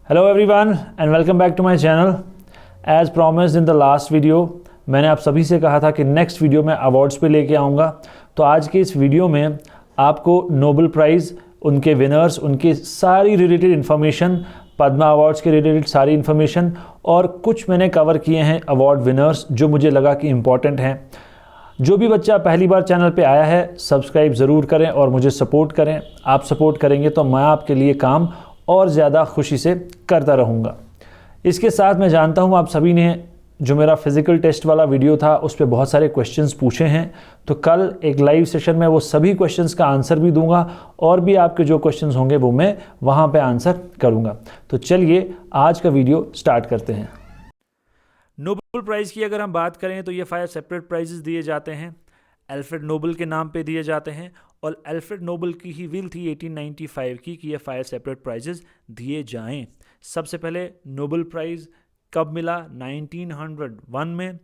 Hello everyone and welcome back to my channel. As promised in the last video मैंने आप सभी से कहा था कि नेक्स्ट वीडियो में अवार्ड्स पे लेके आऊँगा। तो आज के इस वीडियो में आपको नोबेल प्राइज़, उनके विनर्स, उनकी सारी रिलेटेड इन्फॉर्मेशन, पद्मा अवार्ड्स के रिलेटेड सारी इन्फॉर्मेशन और कुछ मैंने कवर किए हैं अवार्ड विनर्स जो मुझे लगा कि इम्पॉर्टेंट हैं। जो भी बच्चा पहली बार चैनल पे आया है सब्सक्राइब ज़रूर करें और मुझे सपोर्ट करें। आप सपोर्ट करेंगे तो मैं आपके लिए काम और ज़्यादा खुशी से करता रहूँगा। इसके साथ मैं जानता हूँ आप सभी ने जो मेरा फिज़िकल टेस्ट वाला वीडियो था उस पर बहुत सारे क्वेश्चंस पूछे हैं, तो कल एक लाइव सेशन में वो सभी क्वेश्चंस का आंसर भी दूंगा और भी आपके जो क्वेश्चंस होंगे वो मैं वहाँ पे आंसर करूँगा। तो चलिए आज का वीडियो स्टार्ट करते हैं। नोबेल प्राइज़ की अगर हम बात करें तो ये 5 सेपरेट प्राइजेस दिए जाते हैं। अल्फ्रेड नोबेल के नाम पे दिए जाते हैं और अल्फ्रेड नोबेल की ही विल थी 1895 की कि ये 5 सेपरेट प्राइजेस दिए जाएं। सबसे पहले नोबेल प्राइज़ कब मिला? 1901 में।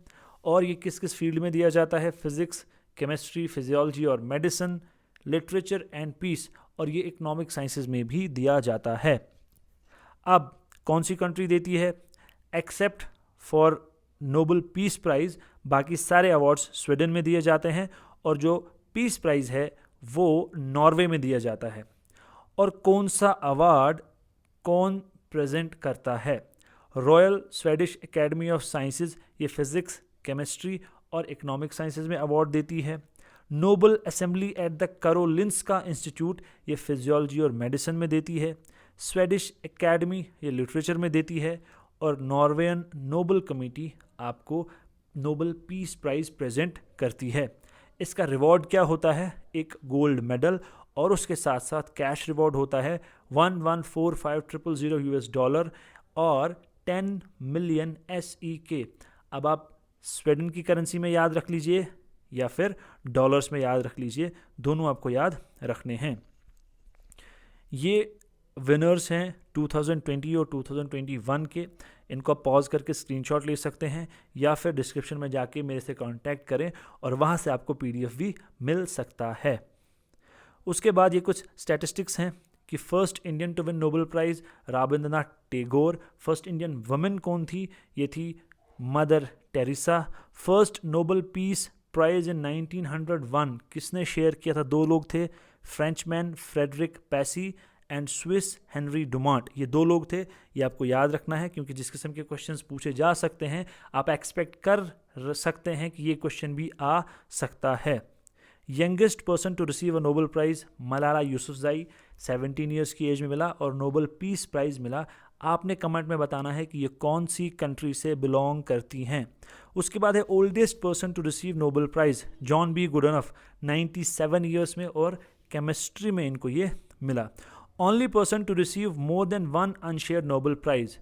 और ये किस किस फील्ड में दिया जाता है? फिज़िक्स, केमिस्ट्री, फिजियोलॉजी और मेडिसिन, लिटरेचर एंड पीस, और ये इकोनॉमिक साइंसेज में भी दिया जाता है। अब कौन सी कंट्री देती है? Except for Nobel peace price बाकी सारे अवार्ड्स स्वीडन में दिए जाते हैं और जो पीस प्राइज़ है वो नॉर्वे में दिया जाता है। और कौन सा अवार्ड कौन प्रेजेंट करता है? Royal Swedish academy of sciences, ये फिज़िक्स, केमिस्ट्री और इकोनॉमिक साइंसेज में अवार्ड देती है। Nobel assembly at the Karolinska institute, ये फिजियोलॉजी और मेडिसिन में देती है। स्वीडिश एकेडमी ये लिटरेचर में देती है। और नॉर्वेयन नोबेल कमेटी आपको नोबेल पीस प्राइज़ प्रेजेंट करती है। इसका रिवॉर्ड क्या होता है? एक गोल्ड मेडल और उसके साथ साथ कैश रिवॉर्ड होता है $1,145,000 US और 10 मिलियन SEK। अब आप स्वीडन की करेंसी में याद रख लीजिए या फिर डॉलर्स में याद रख लीजिए, दोनों आपको याद रखने हैं। ये विनर्स हैं 2020 और 2021 के। इनको आप पॉज करके स्क्रीनशॉट ले सकते हैं या फिर डिस्क्रिप्शन में जाके मेरे से कांटेक्ट करें और वहाँ से आपको PDF भी मिल सकता है। उसके बाद ये कुछ स्टैटिस्टिक्स हैं कि first Indian to win Nobel prize Rabindranath Tagore. First Indian women कौन थी? ये थी Mother Teresa. First Nobel peace prize in 1901 किसने शेयर किया था? 2 लोग थे, Frenchman Frederic Passy and Swiss Henri Dunant. ये 2 लोग थे। ये आपको याद रखना है क्योंकि जिस किस्म के क्वेश्चंस पूछे जा सकते हैं आप एक्सपेक्ट कर सकते हैं कि ये क्वेश्चन भी आ सकता है। Youngest person to receive a Nobel prize Malala Yousafzai, 17 years की एज में मिला और नोबेल पीस प्राइज़ मिला। आपने कमेंट में बताना है कि ये कौन सी कंट्री से बिलोंग करती हैं। उसके बाद है oldest person to receive Nobel prize John B Goodenough, 97 years में, और केमिस्ट्री में इनको ये मिला। Only person to receive more than 1 unshared Nobel prize,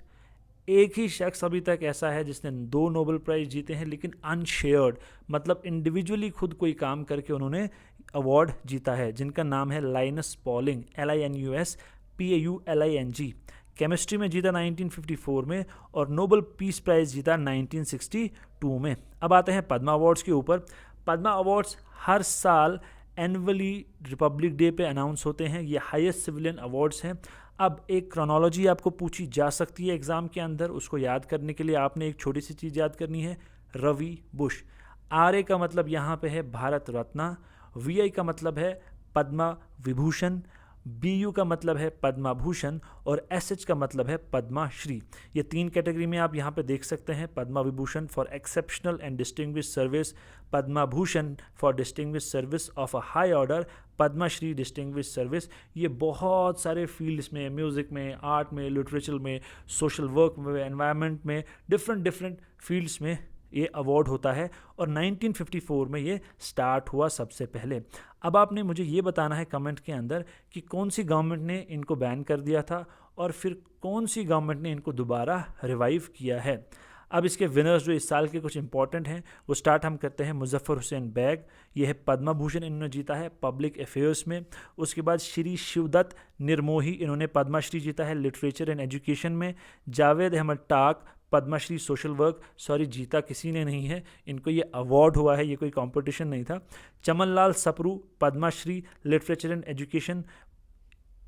एक ही शख्स अभी तक ऐसा है जिसने 2 नोबेल प्राइज़ जीते हैं लेकिन अनशेयर्ड मतलब इंडिविजुअली खुद कोई काम करके उन्होंने अवार्ड जीता है, जिनका नाम है Linus Pauling, LINUS PAULING। Chemistry में जीता 1954 में और नोबेल पीस प्राइज़ जीता 1962 में। अब आते हैं पद्मा अवार्ड्स के ऊपर। पद्मा अवार्ड्स हर साल एनुअली रिपब्लिक डे पे अनाउंस होते हैं। ये हाईएस्ट सिविलियन अवार्ड्स हैं। अब एक क्रोनोलॉजी आपको पूछी जा सकती है एग्ज़ाम के अंदर, उसको याद करने के लिए आपने एक छोटी सी चीज़ याद करनी है, रवि बुश। RA का मतलब यहाँ पे है भारत रत्ना, VI का मतलब है पद्मा विभूषण, BU का मतलब है पद्मा भूषण और SH का मतलब है पद्मा श्री। ये 3 कैटेगरी में आप यहाँ पे देख सकते हैं। Padma Vibhushan for exceptional and distinguish service, Padma Bhushan for distinguish service of a high order, Padma Shri distinguish service. ये बहुत सारे फील्ड्स में, म्यूज़िक में, आर्ट में, लिटरेचर में, सोशल वर्क में, एनवायरनमेंट में, डिफरेंट फील्ड्स में ये अवार्ड होता है और 1954 में ये स्टार्ट हुआ सबसे पहले। अब आपने मुझे ये बताना है कमेंट के अंदर कि कौन सी गवर्नमेंट ने इनको बैन कर दिया था और फिर कौन सी गवर्नमेंट ने इनको दोबारा रिवाइव किया है। अब इसके विनर्स जो इस साल के कुछ इंपॉर्टेंट हैं वो स्टार्ट हम करते हैं। मुजफ्फर हुसैन बैग, ये है पद्मा भूषण, इन्होंने जीता है पब्लिक अफेयर्स में। उसके बाद श्री शिवदत्त निर्मोही, इन्होंने पद्माश्री जीता है लिटरेचर एंड एजुकेशन में। जावेद अहमद टाक पद्माश्री सोशल वर्क, सॉरी जीता किसी ने नहीं है, इनको ये अवार्ड हुआ है, ये कोई कंपटीशन नहीं था। Chaman Lal Sapru Padma Shri literature and education,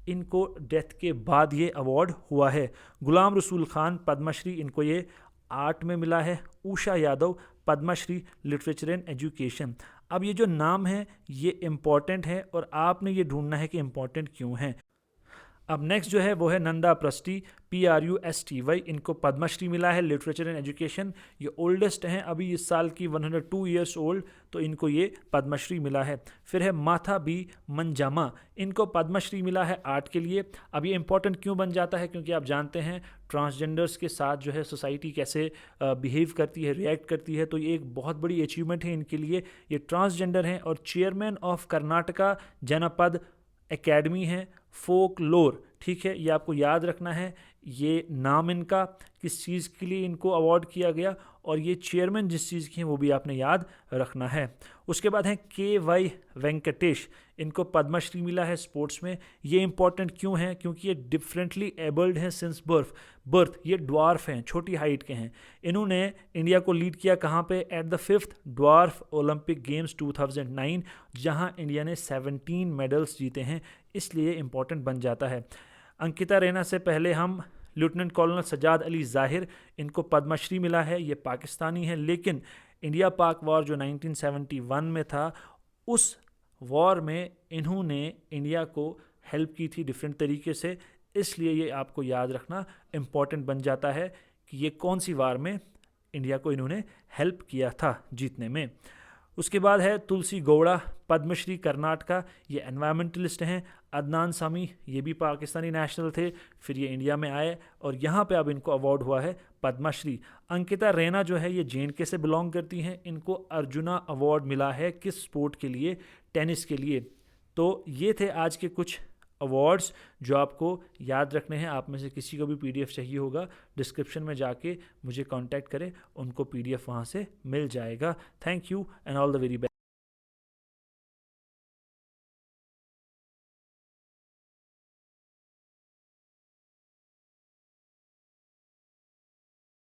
इनको डेथ के बाद ये अवार्ड हुआ है। गुलाम रसूल खान पद्मश्री, इनको ये आर्ट में मिला है। Usha Yadav Padma Shri literature and education. अब ये जो नाम है ये इम्पॉर्टेंट है और आपने ये ढूंढना है कि इम्पॉर्टेंट क्यों है। अब नेक्स्ट जो है वो है नंदा प्रस्टी, PRUSTY, इनको पद्मश्री मिला है लिटरेचर एंड एजुकेशन। ये ओल्डेस्ट हैं, अभी इस साल की 102 ईयर्स ओल्ड, तो इनको ये पद्मश्री मिला है। फिर है माथा बी मंजामा, इनको पद्मश्री मिला है आर्ट के लिए। अब ये इंपॉर्टेंट क्यों बन जाता है, क्योंकि आप जानते हैं ट्रांसजेंडर्स के साथ जो है सोसाइटी कैसे बिहेव करती है, रिएक्ट करती है, तो ये एक बहुत बड़ी अचीवमेंट है इनके लिए। ये ट्रांसजेंडर हैं और चेयरमैन ऑफ कर्नाटका जनपद एकेडमी है फोक लोर, ठीक है, ये आपको याद रखना है। ये नाम इनका किस चीज़ के लिए इनको अवार्ड किया गया और ये चेयरमैन जिस चीज़ की हैं वो भी आपने याद रखना है। उसके बाद हैं KY वेंकटेश, इनको पद्मश्री मिला है स्पोर्ट्स में। ये इंपॉर्टेंट क्यों है, क्योंकि ये डिफरेंटली एबल्ड हैं सिंस बर्थ, ये ड्वार्फ हैं, छोटी हाइट के हैं। इन्होंने इंडिया को लीड किया कहाँ पे, at the 5th dwarf Olympic games 2009, जहाँ इंडिया ने 17 मेडल्स जीते हैं, इसलिए इम्पॉर्टेंट बन जाता है। अंकिता रैना से पहले हम लेफ्टिनेंट कर्नल सजाद अली ज़ाहिर, इनको पद्मश्री मिला है। ये पाकिस्तानी है, लेकिन इंडिया पाक वॉर जो 1971 में था, उस वॉर में इन्होंने इंडिया को हेल्प की थी डिफरेंट तरीके से, इसलिए ये आपको याद रखना इम्पॉर्टेंट बन जाता है कि ये कौन सी वार में इंडिया को इन्होंने हेल्प किया था जीतने में। उसके बाद है तुलसी गौड़ा पद्मश्री कर्नाटका, ये एनवायरमेंटलिस्ट हैं। अदनान सामी, ये भी पाकिस्तानी नेशनल थे, फिर ये इंडिया में आए और यहाँ पे अब इनको अवार्ड हुआ है पद्मश्री। अंकिता रैना जो है ये JNK से बिलोंग करती हैं, इनको अर्जुना अवार्ड मिला है किस स्पोर्ट के लिए, टेनिस के लिए। तो ये थे आज के कुछ अवार्ड्स जो आपको याद रखने हैं। आप में से किसी को भी PDF चाहिए होगा, डिस्क्रिप्शन में जाके मुझे कांटेक्ट करें, उनको PDF वहाँ से मिल जाएगा। Thank you and all the very best.